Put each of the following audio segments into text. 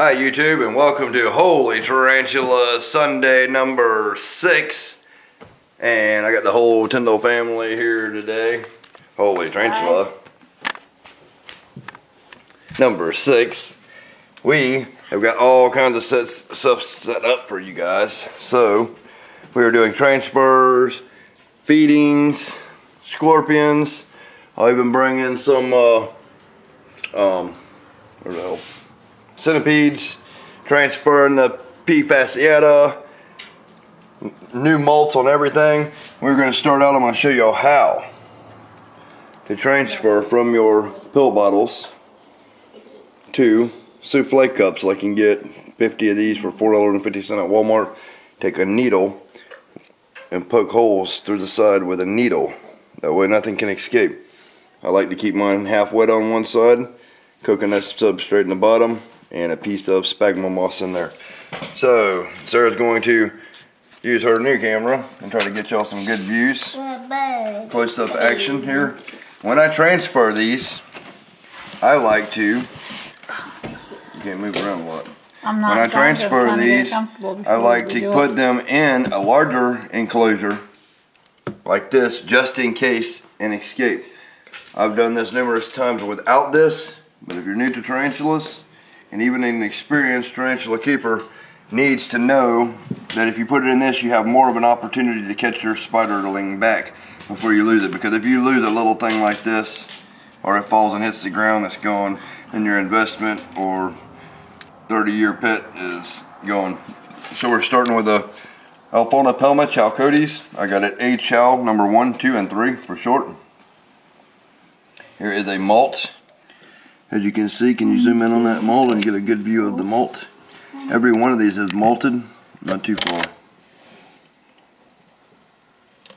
Hi YouTube, and welcome to Holy Tarantula Sunday number 6. And I got the whole Tyndall family here today. Holy Tarantula number 6. We have got all kinds of stuff set up for you guys. So we are doing transfers, feedings, scorpions. I'll even bring in some centipedes, transferring the P. fasciata, new molts on everything. We're going to start out. I'm going to show you how to transfer from your pill bottles to souffle cups. Like you can get 50 of these for $4.50 at Walmart. Take a needle and poke holes through the side with a needle. That way nothing can escape. I like to keep mine half wet on one side, coconut substrate in the bottom, and a piece of sphagnum moss in there. So Sarah's going to use her new camera and try to get y'all some good views. Close up action here. When I transfer these, I like to, you can't move around a lot. When I transfer these, I like to put them in a larger enclosure like this, just in case an escape. I've done this numerous times without this, but if you're new to tarantulas, and even an experienced tarantula keeper needs to know that if you put it in this, you have more of an opportunity to catch your spiderling back before you lose it. Because if you lose a little thing like this, or it falls and hits the ground, it's gone, then your investment or 30-year pet is gone. So we're starting with a Alphona Pelma Chalcodes. I got it A Chow number 1, 2, and 3 for short. Here is a molt. As you can see, can you zoom in on that molt and get a good view of the molt? Every one of these is malted, not too far.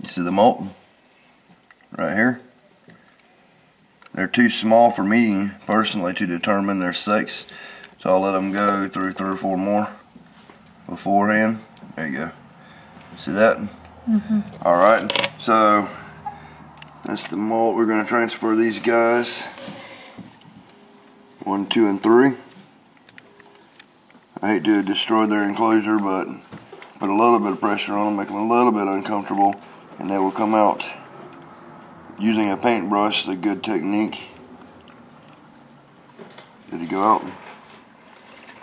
You see the molt? Right here. They're too small for me, personally, to determine their sex. So I'll let them go through 3 or 4 more beforehand. There you go. See that? Alright, so that's the molt. We're going to transfer these guys. 1, 2, and 3. I hate to destroy their enclosure, but put a little bit of pressure on them, make them a little bit uncomfortable, and they will come out. Using a paintbrush is a good technique. Did he go out?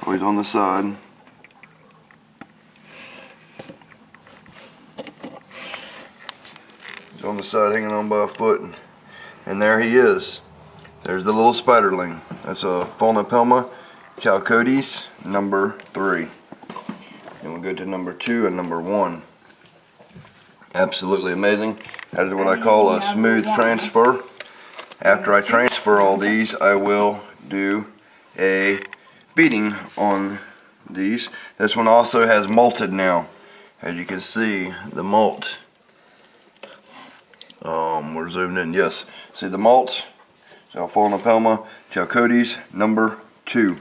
Oh, he's on the side. He's on the side hanging on by a foot. And there he is. There's the little spiderling. That's a Alphona Pelma Chalcodes number 3. And we'll go to number 2 and number 1. Absolutely amazing. That is what I call a smooth transfer. After I transfer all these, I will do a feeding on these. This one also has molted now. As you can see, the molt. We're zoomed in. Yes. See the molt? Alphona Pelma Chalcodes number 2.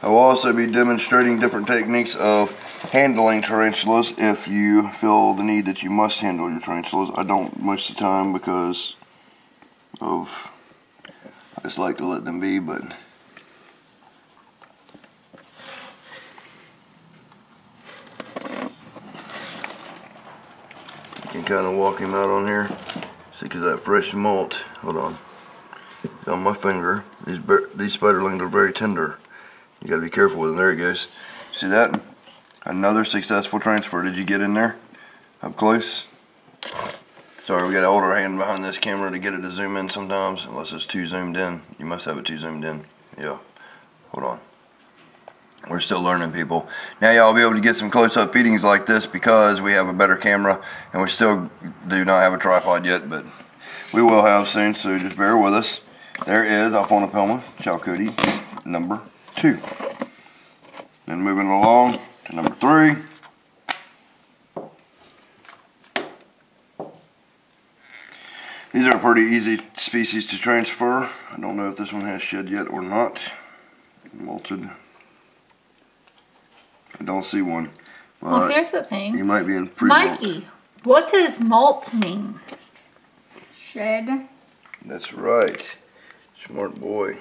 I will also be demonstrating different techniques of handling tarantulas if you feel the need that you must handle your tarantulas. I don't most of the time because I just like to let them be, but you can kind of walk him out on here. See, because that fresh molt, hold on. On my finger, these spiderlings are very tender. You gotta be careful with them. There he goes. See that? Another successful transfer. Did you get in there? Up close? Sorry, we gotta hold our hand behind this camera to get it to zoom in sometimes, unless it's too zoomed in. You must have it too zoomed in. Yeah. Hold on. We're still learning, people. Now y'all will be able to get some close-up feedings like this because we have a better camera, and we still do not have a tripod yet, but we will have soon, so just bear with us. There is Alphona Pelma Chalcodes number 2. Then moving along to number 3. These are pretty easy species to transfer. I don't know if this one has shed yet or not. Molted. I don't see one. Well, here's the thing. You might be in pre-molt. Mikey, what does molt mean? Shed. That's right. Smart boy.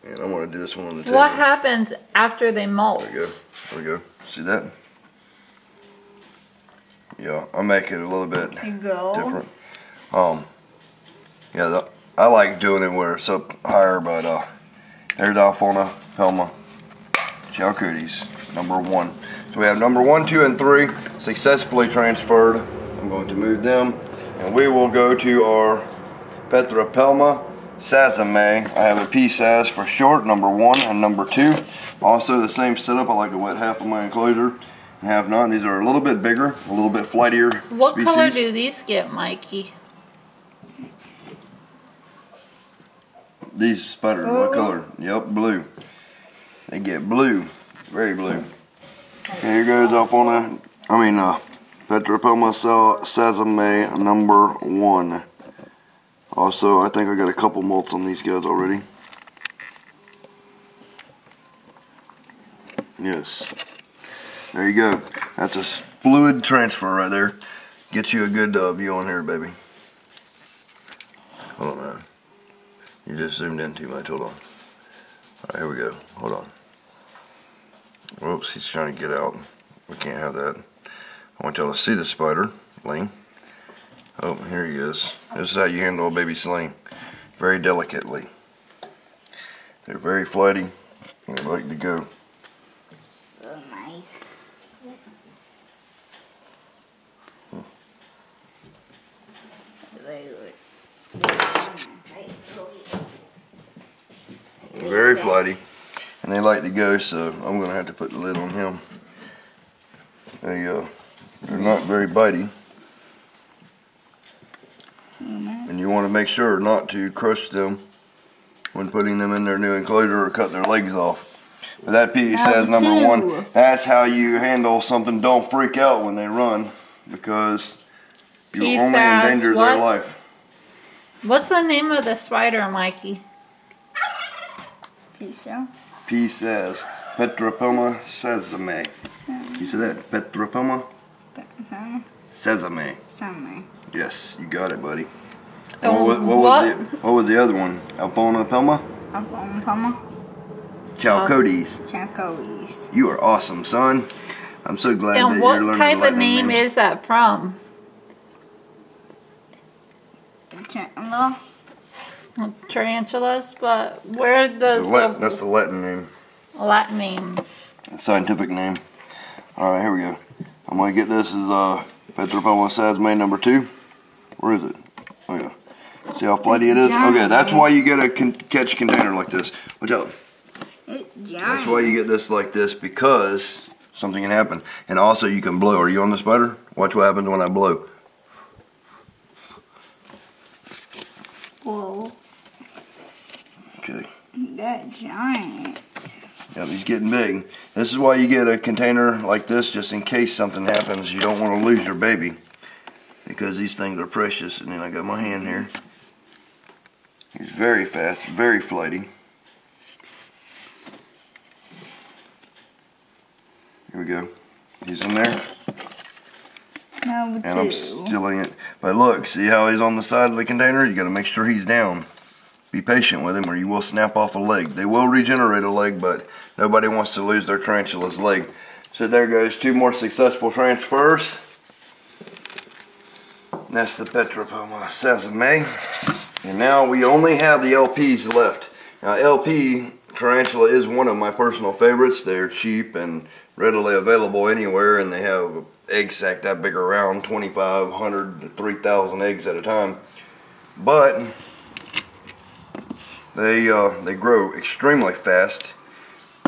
And I'm going to do this one on the table. What happens after they molt? There we go. There we go. See that? Yeah, I'll make it a little bit different. Yeah, I like doing it where it's up higher, but there's Alfona Pelma Chalcooties, #1. So we have #1, 2, and 3 successfully transferred. I'm going to move them, and we will go to our Petra Pelma Sazame. I have a P-Saz for short, #1 and #2. Also the same setup. I like to wet half of my enclosure and half not. These are a little bit bigger, a little bit flightier What species. color do these get, Mikey? These spiders, what color? Yep, blue. They get blue, very blue. Okay, here goes Alfona, Petra Pelma Sazame #1. Also, I think I got a couple molts on these guys already. Yes. There you go. That's a fluid transfer right there. Get you a good view on here, baby. Hold on, man. You just zoomed in too much. Hold on. Alright, here we go. Hold on. Whoops, he's trying to get out. We can't have that. I want y'all to see the spider. Ling. Oh, here he is. This is how you handle a baby sling. Very delicately. They're very flighty. And they like to go. Oh, nice. Very flighty. And they like to go, so I'm going to have to put the lid on him. They're not very bitey. And you want to make sure not to crush them when putting them in their new enclosure or cut their legs off. But that piece says #1. That's how you handle something. Don't freak out when they run, because you only endanger their life. What's the name of the spider, Mikey? P-Saz. Petra Pelma Sazame. You see that? Petra Pelma Sazame. Yes, you got it, buddy. What was the other one? Alfona Pelma? Alfona Pelma Chalcooties. Chalcooties. You are awesome, son. I'm so glad that you're learning what type of name names. is that from? Tarantulas, but where does that's the Latin name. Latin name? Scientific name. Alright, here we go. I'm going to get this as Petra Pelma Sazame #2. Where is it? Oh yeah. See how flighty it is? Okay, that's why you get a catch container like this. Watch out. That's why you get this like this, because something can happen. And also you can blow. Are you on the spider? Watch what happens when I blow. Whoa. Okay. That giant. Yep, he's getting big. This is why you get a container like this, just in case something happens. You don't want to lose your baby, because these things are precious. And then I got my hand here. He's very fast, very flighty. Here we go. He's in there. And I'm stilling it. But look, see how he's on the side of the container? You got to make sure he's down. Be patient with him or you will snap off a leg. They will regenerate a leg, but nobody wants to lose their tarantula's leg. So there goes 2 more successful transfers. And that's the Petra Pelma Sazame. And now we only have the LPs left. Now LP tarantula is one of my personal favorites. They're cheap and readily available anywhere, and they have an egg sac that big around, 2,500 to 3,000 eggs at a time. But they grow extremely fast.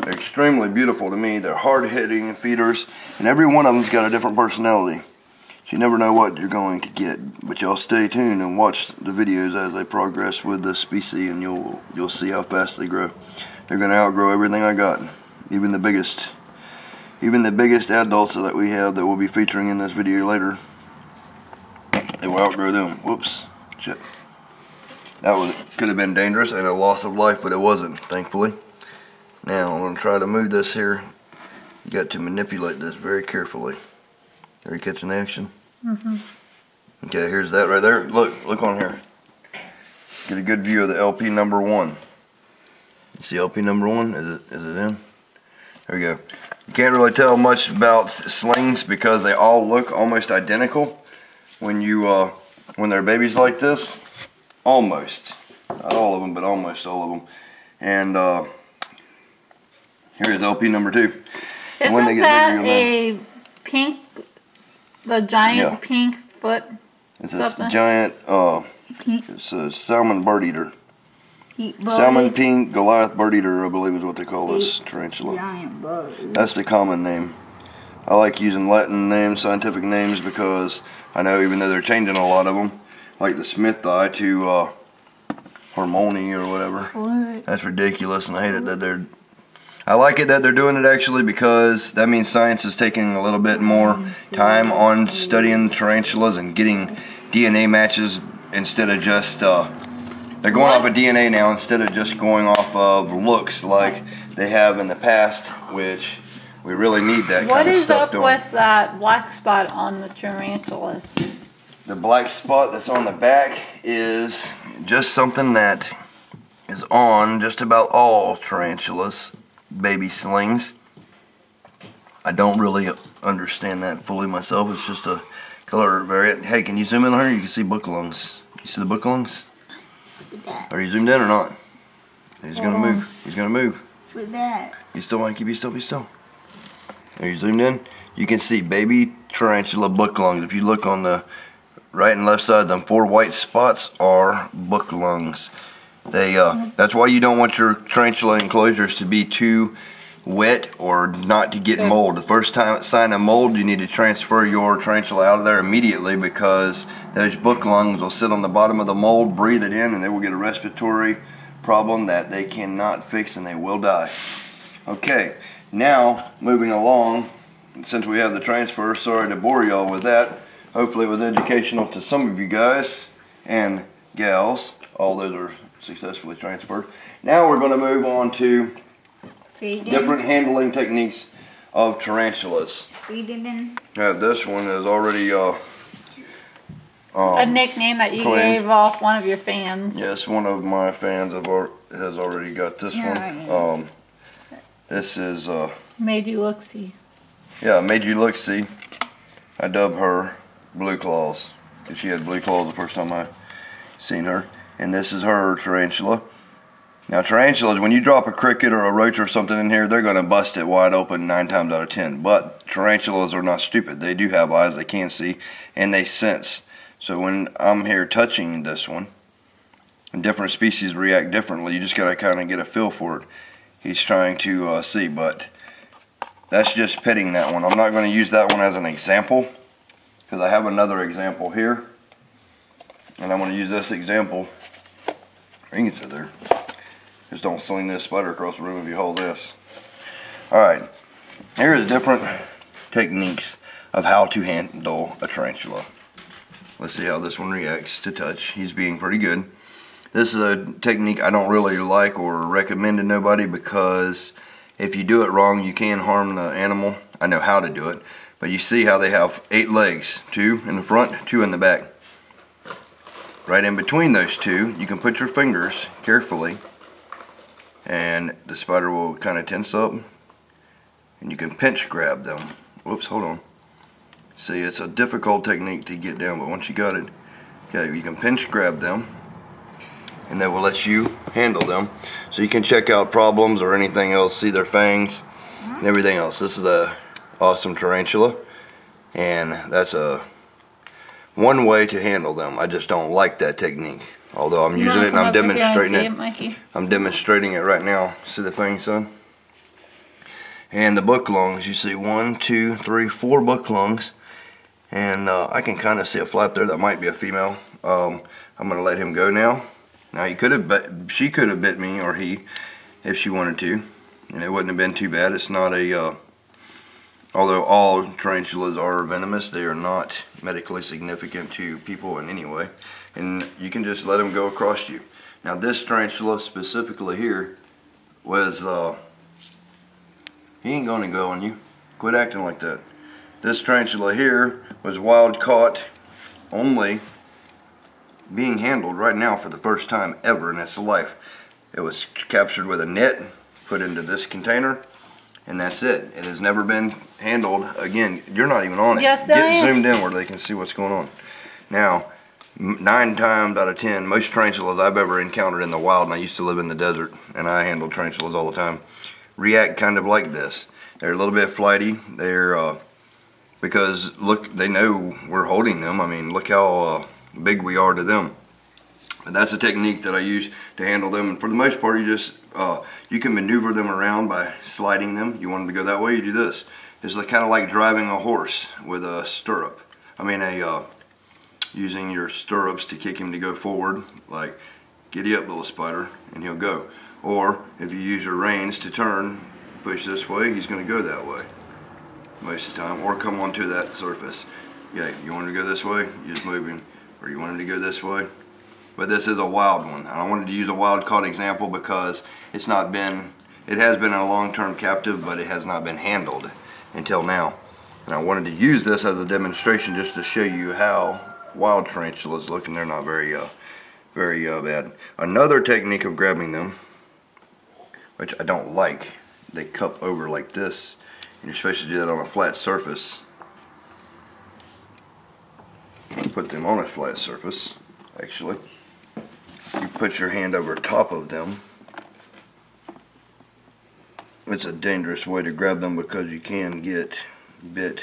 They're extremely beautiful to me. They're hard-hitting feeders, and every one of them's got a different personality. So you never know what you're going to get. But y'all stay tuned and watch the videos as they progress with the species, and you'll see how fast they grow. They're going to outgrow everything I got, even the biggest adults that we have that we'll be featuring in this video later. They will outgrow them. Whoops. Shit. That could have been dangerous and a loss of life, but it wasn't, thankfully. Now, I'm going to try to move this here. You got to manipulate this very carefully. Are you catching the action? Mm-hmm. Okay, here's that right there. Look on here. Get a good view of the LP #1. See LP number 1? Is it in? There we go. You can't really tell much about slings because they all look almost identical when they're babies like this. Almost. Not all of them, but almost all of them. And here's LP number 2. Isn't when they get that bigger, a pink, the giant pink foot? It's a giant, it's a salmon bird eater. Salmon pink Goliath bird eater, I believe is what they call this tarantula. Giant bird. That's the common name. I like using Latin names, scientific names, because I know even though they're changing a lot of them, like the Smith eye to Harmony or whatever. What? That's ridiculous, and I hate it that they're... I like it that they're doing it actually, because that means science is taking a little bit more time on studying tarantulas and getting DNA matches instead of just... they're going off of DNA now instead of just going off of looks like they have in the past, which we really need that kind of stuff doing. What is up with that black spot on the tarantulas? The black spot that's on the back is just something that is on just about all tarantulas, baby slings. I don't really understand that fully myself. It's just a color variant. Hey, can you zoom in on her? You can see book lungs. You see the book lungs? Are you zoomed in or not? He's gonna move. He's gonna move. With that. Be still, Mikey. Be still. Be still. Are you zoomed in? You can see baby tarantula book lungs. If you look on the right and left side, them 4 white spots are book lungs. They that's why you don't want your tarantula enclosures to be too wet or not to get mold. The first time sign of mold, you need to transfer your tarantula out of there immediately, because those book lungs will sit on the bottom of the mold, breathe it in, and they will get a respiratory problem that they cannot fix, and they will die. Okay, now moving along, since we have the transfer, sorry to bore y'all with that. Hopefully it was educational to some of you guys and gals. All those are successfully transferred. Now we're going to move on to different handling techniques of tarantulas. Feeding. This one is already a nickname that you gave off one of your fans. Yes, one of my fans has already got this one. This is Made You Look See. Yeah, Made You Look See. I dubbed her Blue Claws because she had blue claws the first time I seen her. And this is her tarantula. Now tarantulas, when you drop a cricket or a roach or something in here, they're going to bust it wide open 9 times out of 10. But tarantulas are not stupid. They do have eyes, they can see, and they sense. So when I'm here touching this one, and different species react differently, you just got to kind of get a feel for it. He's trying to see, but that's just petting that one. I'm not going to use that one as an example, because I have another example here. And I'm going to use this example. You can sit there. Just don't sling this spider across the room if you hold this. Alright, here is different techniques of how to handle a tarantula. Let's see how this one reacts to touch. He's being pretty good. This is a technique I don't really like or recommend to nobody, because if you do it wrong, you can harm the animal. I know how to do it, but you see how they have 8 legs, 2 in the front, 2 in the back. Right in between those 2, you can put your fingers carefully, and the spider will kind of tense up, and you can pinch grab them. Whoops, hold on. See, it's a difficult technique to get down, but once you got it, okay, you can pinch grab them, and they will let you handle them. So you can check out problems or anything else, see their fangs and everything else. This is a awesome tarantula, and that's one way to handle them. I just don't like that technique. Although I'm using it and I'm demonstrating it. I'm demonstrating it right now. See the thing, son? And the book lungs, you see 1, 2, 3, 4 book lungs. And I can kind of see a flap there. That might be a female. I'm going to let him go now. Now she could have bit me, or he, if she wanted to. And it wouldn't have been too bad. It's not a, although all tarantulas are venomous, they are not medically significant to people in any way. And you can just let them go across you. Now this tarantula specifically here was, he ain't gonna go on you. Quit acting like that. This tarantula here was wild caught, only being handled right now for the first time ever in its life. It was captured with a net, put into this container, and that's it. It has never been handled again. You're not even on it. Yes, I Get am. zoomed in where they can see what's going on. Now, 9 times out of 10, most tarantulas I've ever encountered in the wild, and I used to live in the desert, and I handled tarantulas all the time, react kind of like this. They're a little bit flighty. They're because look, they know we're holding them. I mean, look how big we are to them. But that's a technique that I use to handle them. And for the most part, you can maneuver them around by sliding them. You want them to go that way, you do this. It's kind of like driving a horse with a stirrup. I mean, using your stirrups to kick him to go forward, like giddy up, little spider, and he'll go. Or if you use your reins to turn, push this way, he's going to go that way most of the time, or come onto that surface. Yeah, you want him to go this way, you just move him, or you want him to go this way. But this is a wild one. I wanted to use a wild caught example because it has been a long-term captive, but it has not been handled until now. And I wanted to use this as a demonstration just to show you how wild tarantulas look, and they're not very bad. Another technique of grabbing them, which I don't like, they cup over like this, and you're supposed to do that on a flat surface. Put them on a flat surface, actually. You put your hand over top of them. It's a dangerous way to grab them because you can get bit,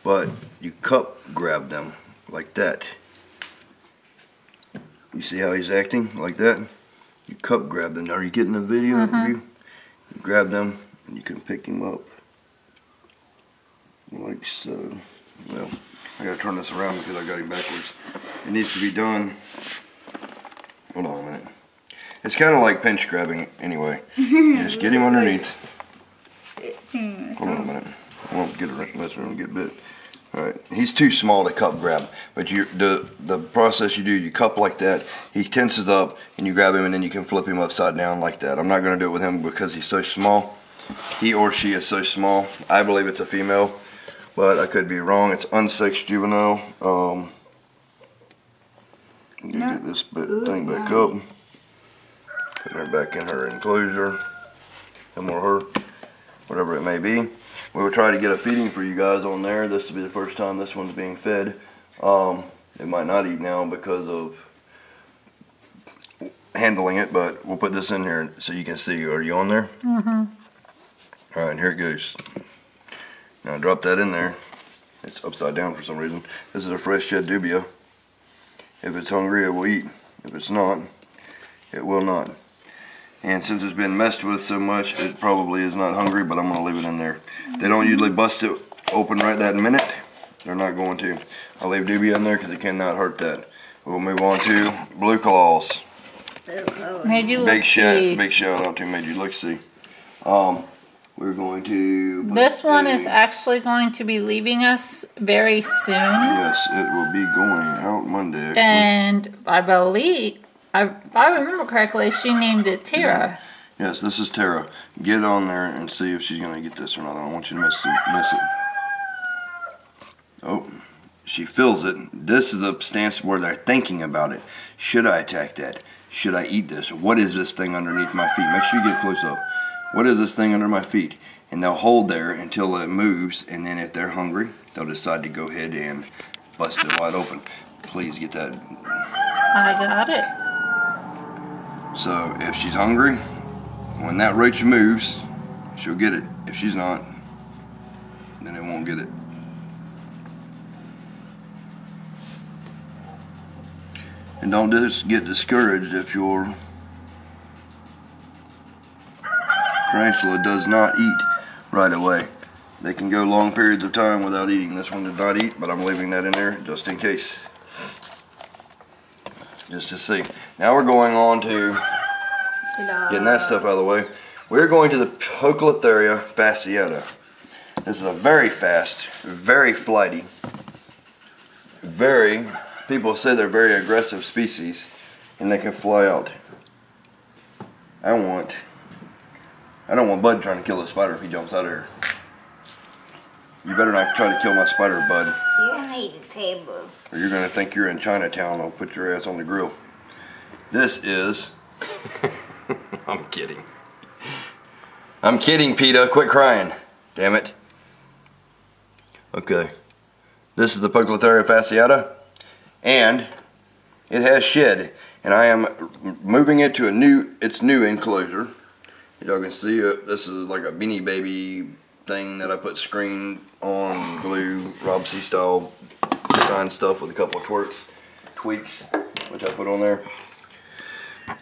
but you cup grab them like that. You see how he's acting like that? You cup grab them. Are you getting a video view? You grab them and you can pick him up like so. Well, I gotta turn this around because I got him backwards. It needs to be done. Hold on a minute. It's kind of like pinch grabbing anyway. You just get him underneath. Hold on a minute. I won't get it unless we're gonna get bit. Alright, he's too small to cup grab, but the process you do, you cup like that, he tenses up, and you grab him, and then you can flip him upside down like that. I'm not going to do it with him because he's so small. He or she is so small. I believe it's a female, but I could be wrong. It's unsexed juvenile. Get this thing back up. Put her back in her enclosure. Him or her, whatever it may be. We will try to get a feeding for you guys on there. This will be the first time this one's being fed. It might not eat now because of handling it, but we'll put this in here so you can see. Are you on there? Mm-hmm. All right, here it goes. Now drop that in there. It's upside down for some reason. This is a fresh shed dubia. If it's hungry, it will eat. If it's not, it will not. And since it's been messed with so much, it probably is not hungry, but I'm going to leave it in there. They don't usually bust it open right that minute. They're not going to. I'll leave dubia in there because it cannot hurt that. We'll move on to blue claws. Made you look see. Big shout out to Made You Look See. We're going to... This one is actually going to be leaving us very soon. Yes, it will be going out Monday. Actually. And I believe... if I remember correctly, she named it Tara. Yes, this is Tara. Get on there and see if she's going to get this or not. I don't want you to miss it. Oh, she feels it. This is a stance where they're thinking about it. Should I attack that? Should I eat this? What is this thing underneath my feet? Make sure you get close up. What is this thing under my feet? And they'll hold there until it moves, and then if they're hungry, they'll decide to go ahead and bust it wide open. Please get that. I got it. So if she's hungry, when that roach moves, she'll get it. If she's not, then it won't get it. And don't just get discouraged if your tarantula does not eat right away. They can go long periods of time without eating. This one did not eat, but I'm leaving that in there just in case. Just to see. Now we're going on to getting that stuff out of the way. We're going to the Poecilotheria fasciata. This is a very fast, very flighty, people say they're very aggressive species, and they can fly out. I don't want Bud trying to kill the spider if he jumps out of here. You better not try to kill my spider, Bud. You need a table. Or you're going to think you're in Chinatown. I'll put your ass on the grill. This is I'm kidding. I'm kidding, PETA. Quit crying. Damn it. Okay. This is the Poecilotheria fasciata, and it has shed, and I am moving it to its new enclosure. As y'all can see, this is like a Beanie Baby thing that I put screen on, glue, Rob C style design stuff with a couple of tweaks, which I put on there.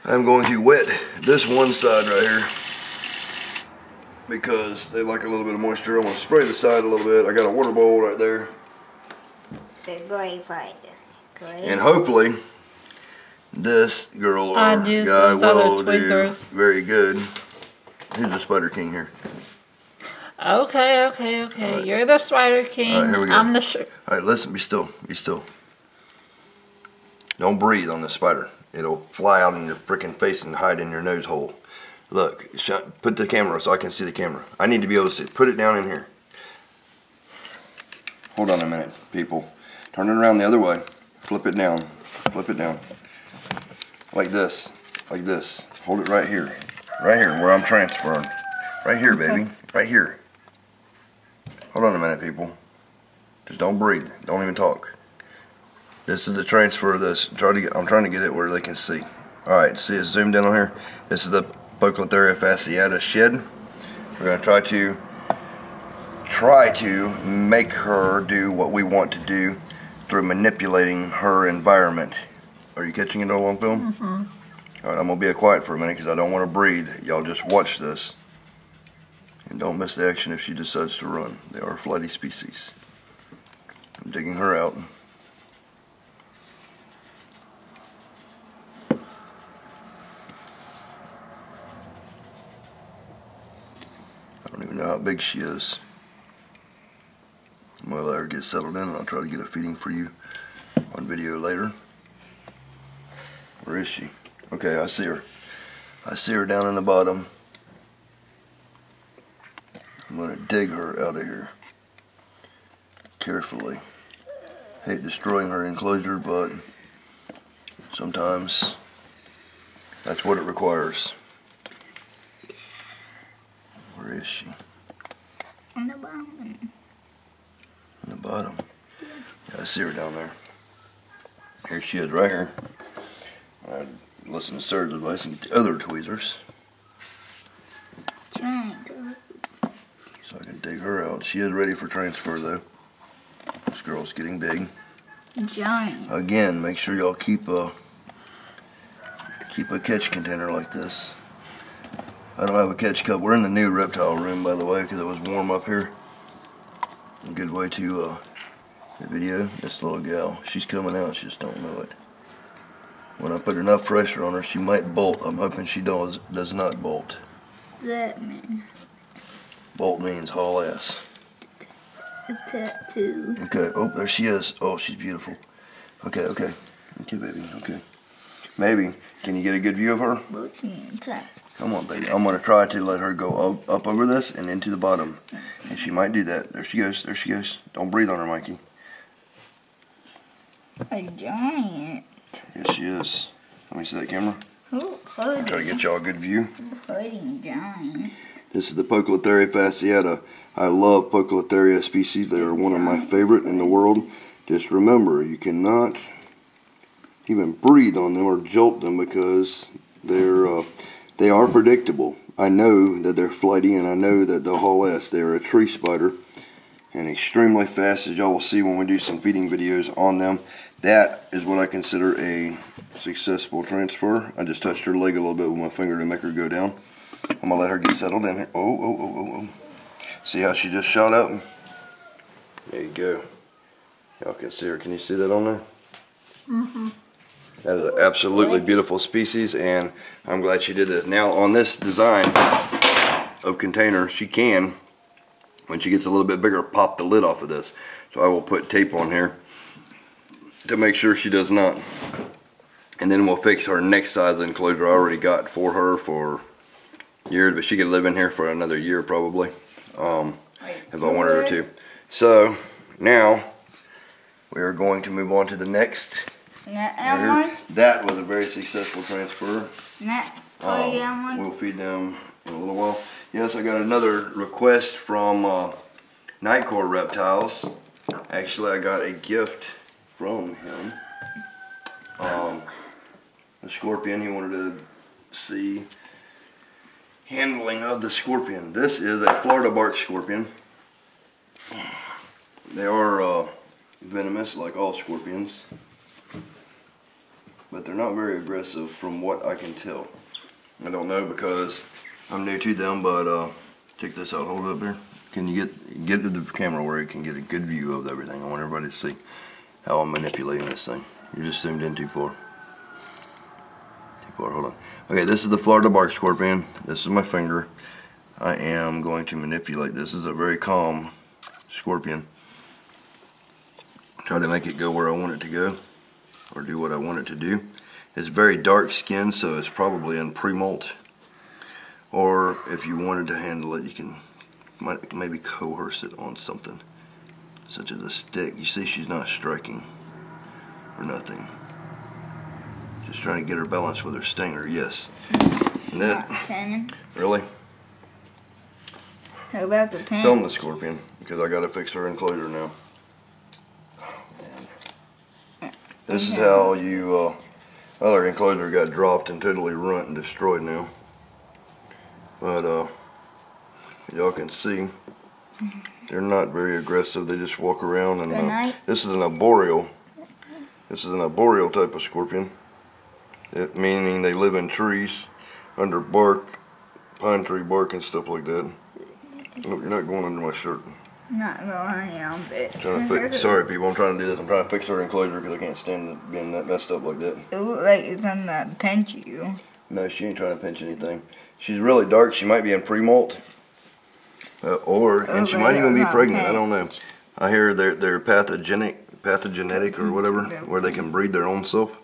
I'm going to wet this one side right here because they like a little bit of moisture. I'm going to spray the side a little bit. I got a water bowl right there. The gray fighter. And hopefully this girl or guy will do very good. Who's the Spider King here? Okay. Right. You're the Spider King. All right, here we go. I'm the Alright, listen, be still. Don't breathe on this spider. It'll fly out in your freaking face and hide in your nose hole. Look, put the camera so I can see the camera. I need to be able to see it. Put it down in here. Hold on a minute, people. Turn it around the other way. Flip it down. Flip it down. Like this. Like this. Hold it right here. Right here where I'm transferring. Right here, baby. Right here. Hold on a minute, people. Just don't breathe. Don't even talk. This is the transfer of this. I'm trying to get it where they can see. Alright, see it zoomed in on here? This is the Poecilotheria fasciata shed. We're going to try to make her do what we want to do through manipulating her environment. Are you catching it all on film? Mm-hmm. Alright, I'm going to be quiet for a minute because I don't want to breathe. Y'all just watch this. And don't miss the action if she decides to run. They are flighty species. I'm digging her out. I don't even know how big she is. I'm going to let her get settled in and I'll try to get a feeding for you on video later. Where is she? Okay, I see her. I see her down in the bottom. I'm going to dig her out of here carefully. Hate destroying her enclosure, but sometimes that's what it requires. Where is she? On the bottom. On the bottom? Yeah, I see her down there. Here she is right here. I listen to Sarah's advice and get the other tweezers. So I can dig her out. She is ready for transfer though. This girl's getting big. Giant. Again, make sure y'all keep a catch container like this. I don't have a catch cup. We're in the new reptile room, by the way, because it was warm up here. A good way to the video. This little gal, she's coming out. She just don't know it. When I put enough pressure on her, she might bolt. I'm hoping she does not bolt. What does that mean? Bolt means haul ass. A tattoo. Okay, oh, there she is. Oh, she's beautiful. Okay. Okay, baby, okay. Maybe, can you get a good view of her? Come on, baby. I'm going to try to let her go up over this and into the bottom. And she might do that. There she goes. Don't breathe on her, Mikey. A giant. Yes, she is. Let me see that camera. Try to get y'all a good view. Giant. This is the Poecilotheria fasciata. I love Poecilotheria species. They are one of my favorite in the world. Just remember, you cannot even breathe on them or jolt them because they are predictable. I know that they're flighty and I know that they'll haul ass. They're a tree spider and extremely fast, as y'all will see when we do some feeding videos on them. That is what I consider a successful transfer. I just touched her leg a little bit with my finger to make her go down. I'm going to let her get settled in here. Oh. See how she just shot up? There you go. Y'all can see her. Can you see that on there? Mm-hmm. That is an absolutely beautiful species, and I'm glad she did it. Now, on this design of container, she can, when she gets a little bit bigger, pop the lid off of this. So I will put tape on here to make sure she does not. And then we'll fix her next size enclosure I already got for her for years, but she could live in here for another year probably, if I wanted her to. So now we are going to move on to the next. That was a very successful transfer. So you got one? We'll feed them in a little while. Yes, I got another request from Nightcore Reptiles. Actually, I got a gift from him. A scorpion. He wanted to see handling of the scorpion. This is a Florida bark scorpion. They are venomous like all scorpions, but they're not very aggressive from what I can tell. I don't know because I'm new to them, but check this out. Hold it up here. Can you get to the camera where you can get a good view of everything? I want everybody to see how I'm manipulating this thing. You're just zoomed in too far. Too far, hold on. Okay, this is the Florida bark scorpion. This is my finger. I am going to manipulate this. This is a very calm scorpion. Try to make it go where I want it to go, or do what I want it to do. It's very dark skinned, so it's probably in pre-molt. Or if you wanted to handle it, you can maybe coerce it on something, such as a stick. You see she's not striking or nothing. Just trying to get her balance with her stinger, yes. And that, really? How about the pen? Film the scorpion, because I gotta fix her enclosure now. This is how you, other enclosure got dropped and totally ruined and destroyed now. But, y'all can see, they're not very aggressive. They just walk around and, this is an arboreal. This is an arboreal type of scorpion. Meaning they live in trees, under bark, pine tree bark and stuff like that. Oh, you're not going under my shirt. Not going on, but sorry people, I'm trying to do this. I'm trying to fix her enclosure because I can't stand it being that messed up like that. it looks like it's on the pinch you. No, she ain't trying to pinch anything. She's really dark. She might be in pre-molt. And she might even be pregnant. I don't know. I hear they're pathogenic or whatever, where they can breed their own self.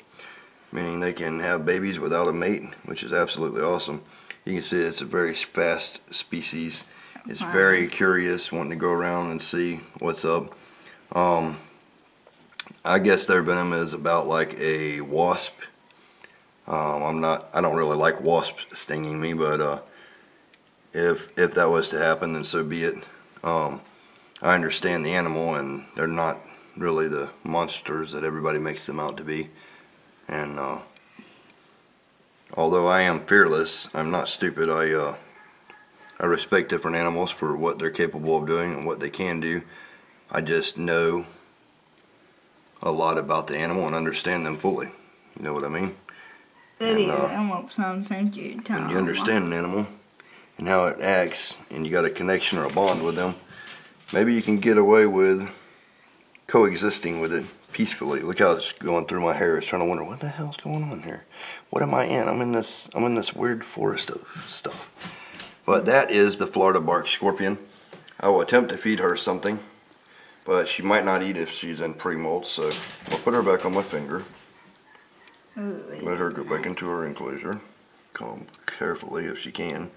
Meaning they can have babies without a mate, which is absolutely awesome. You can see it's a very fast species. It's very curious, wanting to go around and see what's up. I guess their venom is about like a wasp. I don't really like wasps stinging me, but if that was to happen, then so be it. I understand the animal, and they're not really the monsters that everybody makes them out to be. And although I am fearless, I'm not stupid. I respect different animals for what they're capable of doing and what they can do. I just know a lot about the animal and understand them fully. You know what I mean? When you understand an animal and how it acts, and you got a connection or a bond with them, maybe you can get away with coexisting with it peacefully. Look how it's going through my hair. It's trying to wonder what the hell's going on here. What am I in? I'm in this weird forest of stuff. But that is the Florida bark scorpion. I will attempt to feed her something, but she might not eat if she's in pre-molt, so I'll put her back on my finger. Let her go back into her enclosure. Calm carefully if she can.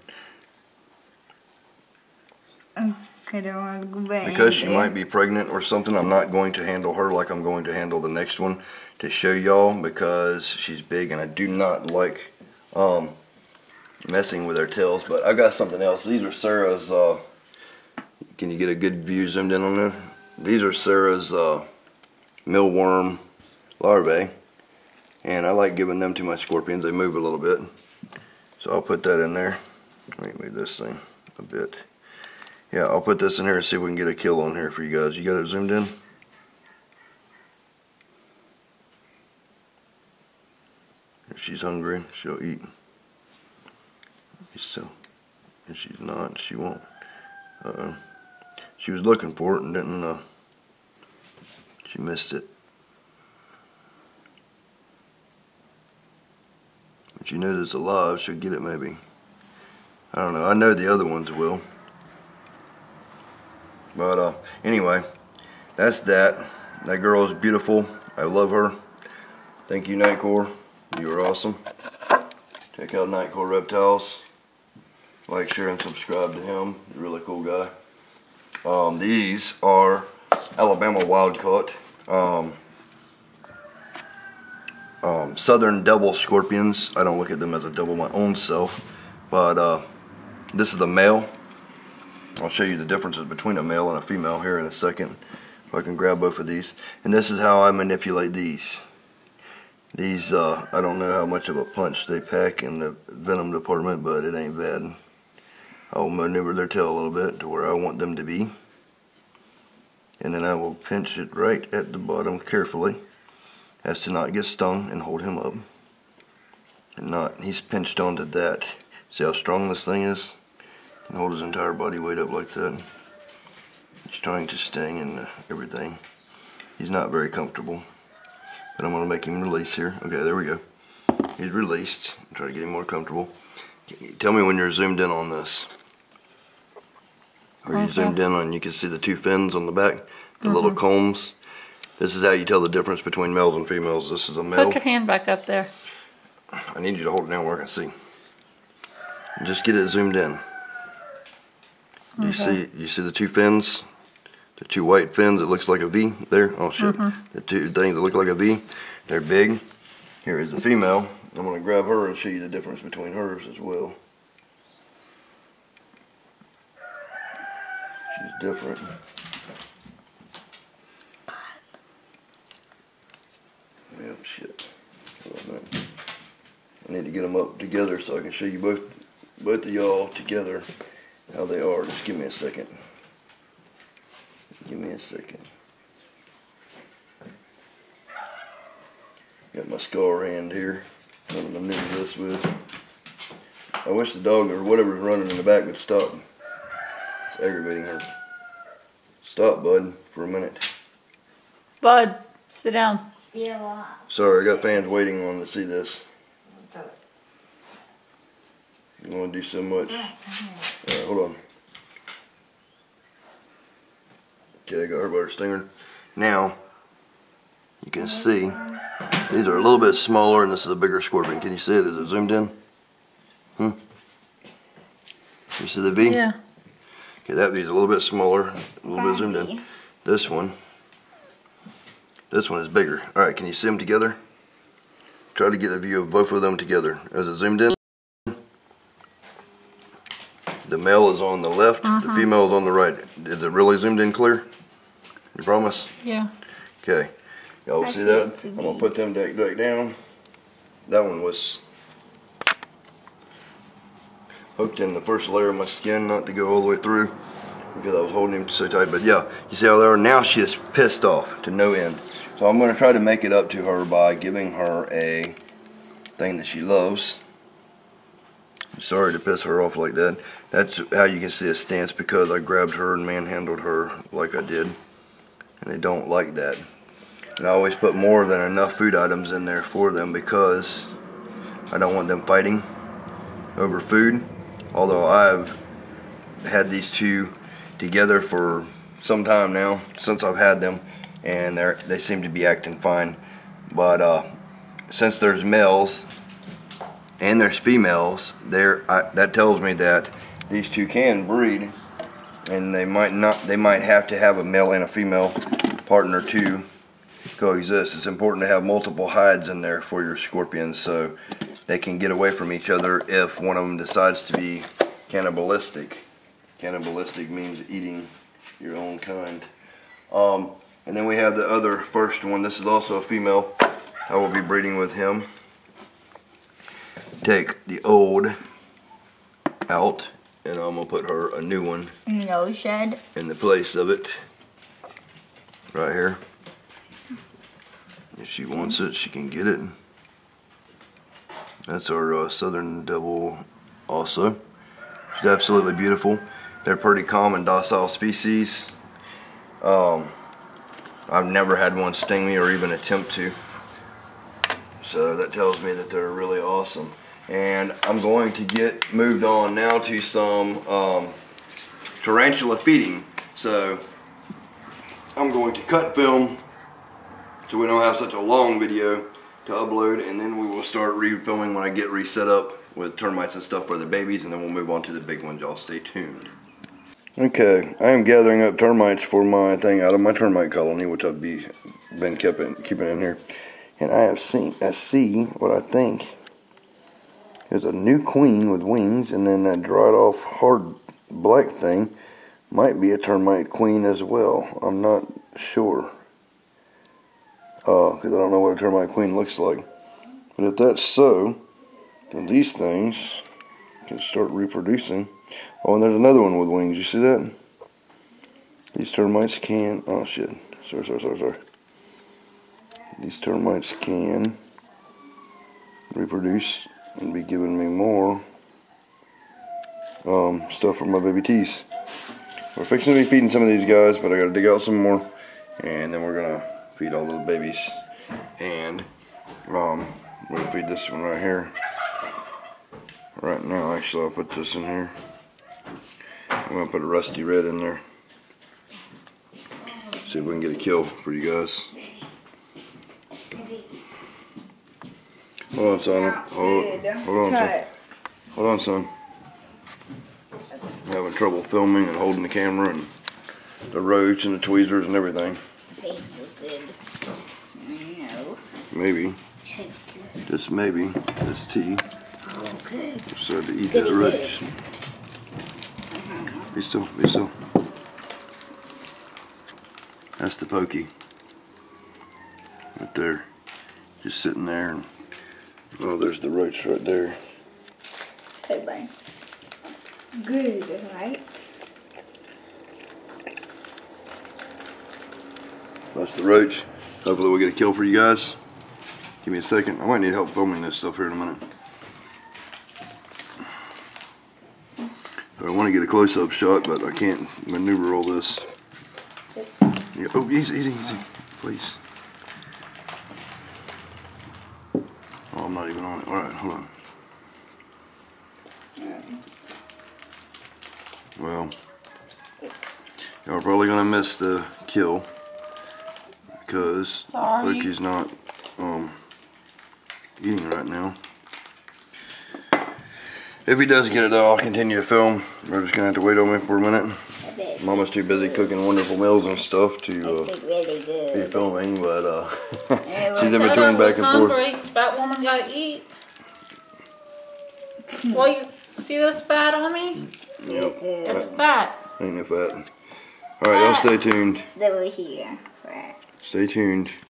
Because she might be pregnant or something, I'm not going to handle her like I'm going to handle the next one to show y'all, because she's big and I do not like messing with their tails. But I got something else. These are Sarah's, can you get a good view zoomed in on there? These are Sarah's mealworm larvae, and I like giving them to my scorpions. They move a little bit, so I'll put that in there. Let me move this thing a bit. Yeah, I'll put this in here and see if we can get a kill on here for you guys. You got it zoomed in? If she's hungry, she'll eat. So, if she's not, she won't. She was looking for it and didn't, she missed it. If she knows it's alive, she'll get it maybe. I don't know. I know the other ones will. But anyway, that's that. That girl is beautiful. I love her. Thank you, Nightcore. You are awesome. Check out Nightcore Reptiles. Like, share, and subscribe to him. He's a really cool guy. These are Alabama wild caught. southern devil scorpions. I don't look at them as a devil my own self, but this is the male. I'll show you the differences between a male and a female here in a second. If I can grab both of these. And this is how I manipulate these. These, I don't know how much of a punch they pack in the venom department, but it ain't bad. I'll maneuver their tail a little bit to where I want them to be. And then I will pinch it right at the bottom carefully, as to not get stung, and hold him up. And not, he's pinched onto that. See how strong this thing is? And hold his entire body weight up like that. He's trying to sting and everything. He's not very comfortable. But I'm going to make him release here. Okay, there we go. He's released. Try to get him more comfortable. Tell me when you're zoomed in on this. Or you zoomed in on, you can see the two fins on the back, the little combs. This is how you tell the difference between males and females. This is a male. Put your hand back up there. I need you to hold it down where I can see. And just get it zoomed in. You see the two fins? The two white fins, it looks like a V there. Oh shit. The two things that look like a V, they're big. Here is the female. I'm going to grab her and show you the difference between hers as well. She's different. Yep, shit. I need to get them up together so I can show you both of y'all together how they are. Just give me a second. Give me a second. Got my scar hand here. I'm going to maneuver this with. I wish the dog or whatever's running in the back would stop. It's aggravating her. Stop, bud, for a minute. Bud, sit down. See a lot. Sorry, I got fans waiting on to see this. You want to do so much. Alright, hold on. Okay, I got her by her stinger. Now, you can see, these are a little bit smaller and this is a bigger scorpion. Can you see it? Is it zoomed in? You see the V? Yeah. Okay, that V is a little bit smaller, a little bit zoomed in. This one is bigger. Alright, can you see them together? Try to get a view of both of them together. Is it zoomed in? The male is on the left, the female is on the right. Is it really zoomed in clear? You promise? Yeah. Okay. Y'all see that? I'm going to put them back down. That one was hooked in the first layer of my skin, not to go all the way through because I was holding him so tight. But yeah, you see how they are? Now she is pissed off to no end. So I'm going to try to make it up to her by giving her a thing that she loves. I'm sorry to piss her off like that. That's how you can see a stance, because I grabbed her and manhandled her like I did. And they don't like that. And I always put more than enough food items in there for them because I don't want them fighting over food. Although I've had these two together for some time now, since I've had them, and they seem to be acting fine. But since there's males and there's females, that tells me that these two can breed, and they might have to have a male and a female partner to coexist. It's important to have multiple hides in there for your scorpions so they can get away from each other if one of them decides to be cannibalistic. Cannibalistic means eating your own kind. And then we have the other first one. This is also a female. I will be breeding with him. Take the old out, and I'm going to put her a new one No shed. in the place of it. Right here. If she wants it, she can get it. That's our southern devil also. She's absolutely beautiful. They're pretty calm and docile species. I've never had one sting me or even attempt to. So that tells me that they're really awesome. And I'm going to get moved on now to some tarantula feeding. So I'm going to cut film so we don't have such a long video to upload, and then we will start refilming when I get reset up with termites and stuff for the babies, and then we'll move on to the big ones. Y'all stay tuned. Okay, I am gathering up termites for my thing out of my termite colony, which I've been keeping in here. And I see what I think is a new queen with wings, and then that dried off hard black thing might be a termite queen as well. I'm not sure. Because I don't know what a termite queen looks like. But if that's so, then these things can start reproducing. Oh, and there's another one with wings. You see that? These termites can... Oh, shit. Sorry. These termites can reproduce and be giving me more stuff for my baby teeth. We're fixing to be feeding some of these guys, but I gotta dig out some more, and then we're gonna feed all the little babies. And we're gonna feed this one right here. Right now, actually, I'll put this in here. I'm gonna put a rusty red in there. See if we can get a kill for you guys. Hold on, son. Hold on, son. I'm having trouble filming and holding the camera and the roach and the tweezers and everything. They look good. No. Maybe. Just maybe. This tea. Okay. Started to eat that roach. Be still. Be still. That's the pokey. Right there. Just sitting there. And, oh, there's the roach right there. Hey, bye. Good, right? That's the roach. Hopefully we'll get a kill for you guys. Give me a second. I might need help filming this stuff here in a minute. I want to get a close-up shot, but I can't maneuver all this. Yeah. Oh, easy, please. Oh, I'm not even on it. All right, hold on. Well, y'all are probably gonna miss the kill because Loki's not eating right now. If he does get it though, I'll continue to film. We're just gonna have to wait on me for a minute. Mama's too busy cooking wonderful meals and stuff to be filming, but she's in between back and forth. That woman gotta eat. Well, you see this fat on me? Yep. It's fat. Ain't no fat. Alright, y'all stay tuned. Over here. Right. Stay tuned.